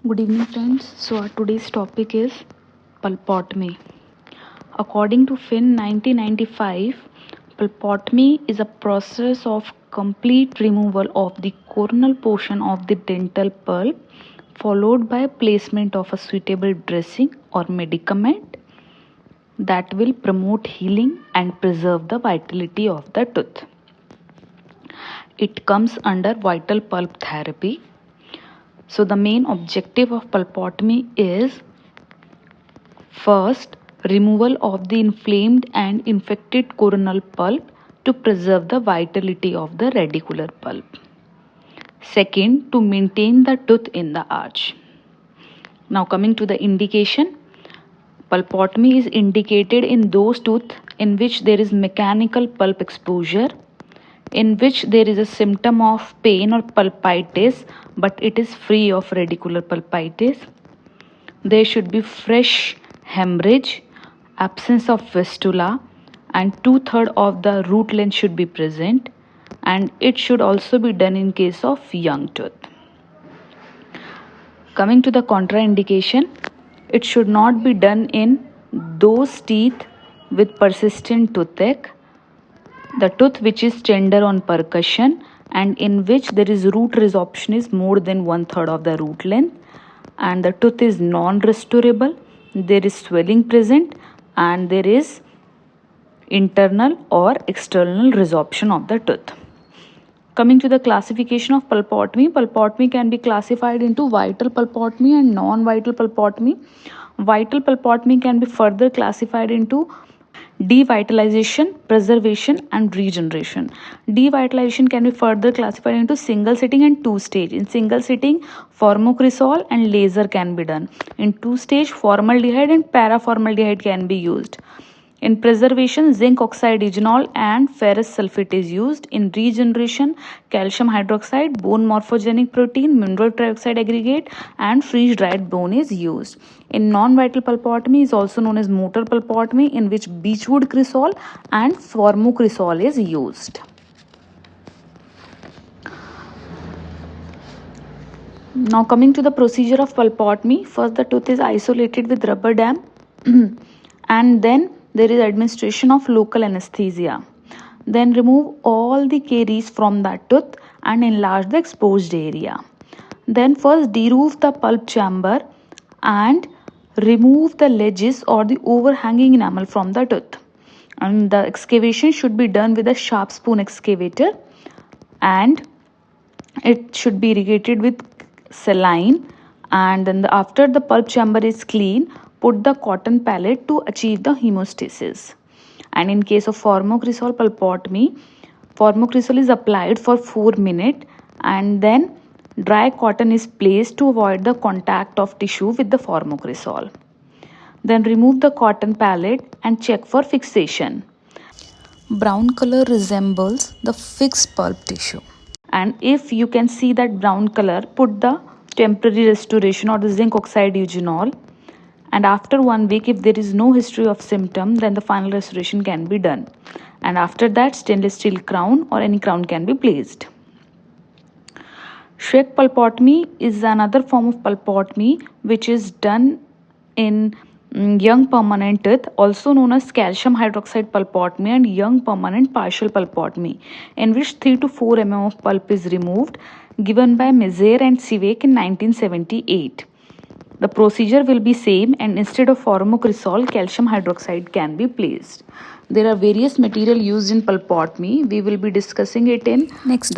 Good evening, friends. So, our today's topic is pulpotomy. According to Finn 1995, pulpotomy is a process of complete removal of the coronal portion of the dental pulp, followed by placement of a suitable dressing or medicament that will promote healing and preserve the vitality of the tooth. It comes under vital pulp therapy. So the main objective of pulpotomy is first, removal of the inflamed and infected coronal pulp to preserve the vitality of the radicular pulp. Second, to maintain the tooth in the arch. Now coming to the indication, pulpotomy is indicated in those teeth in which there is mechanical pulp exposure, in which there is a symptom of pain or pulpitis, but it is free of radicular pulpitis. There should be fresh hemorrhage, absence of fistula, and 2/3 of the root length should be present, and it should also be done in case of young tooth. Coming to the contraindication, it should not be done in those teeth with persistent toothache, the tooth which is tender on percussion, and in which there is root resorption is more than 1/3 of the root length, and the tooth is non-restorable, there is swelling present, and there is internal or external resorption of the tooth. Coming to the classification of pulpotomy, pulpotomy can be classified into vital pulpotomy and non-vital pulpotomy. Vital pulpotomy can be further classified into devitalization, preservation, and regeneration. Devitalization can be further classified into single sitting and two stage. In single sitting, formocresol and laser can be done. In two stage, formaldehyde and paraformaldehyde can be used. In preservation, zinc oxide ethanol and ferrous sulfate is used. In regeneration, calcium hydroxide, bone morphogenic protein, mineral trioxide aggregate, and freeze-dried bone is used. In non-vital pulpotomy is also known as motor pulpotomy, in which beechwood cresol and formocresol is used. Now coming to the procedure of pulpotomy, first the tooth is isolated with rubber dam and then there is administration of local anesthesia. Then remove all the caries from that tooth and enlarge the exposed area. Then first deroof the pulp chamber and remove the ledges or the overhanging enamel from the tooth. And the excavation should be done with a sharp spoon excavator, and it should be irrigated with saline, and then after the pulp chamber is clean, put the cotton pallet to achieve the hemostasis. And in case of formocresol pulpotomy, formocresol is applied for 4 minutes and then dry cotton is placed to avoid the contact of tissue with the formocresol. Then remove the cotton pallet and check for fixation. Brown color resembles the fixed pulp tissue. And if you can see that brown color, put the temporary restoration or the zinc oxide eugenol. And after 1 week, if there is no history of symptom, then the final restoration can be done. And after that, stainless steel crown or any crown can be placed. Shrek pulpotomy is another form of pulpotomy which is done in young permanent teeth, also known as calcium hydroxide pulpotomy and young permanent partial pulpotomy, in which 3 to 4 mm of pulp is removed, given by Mezier and Sivek in 1978. The procedure will be same, and instead of formocresol, calcium hydroxide can be placed. There are various material used in pulpotomy. We will be discussing it in next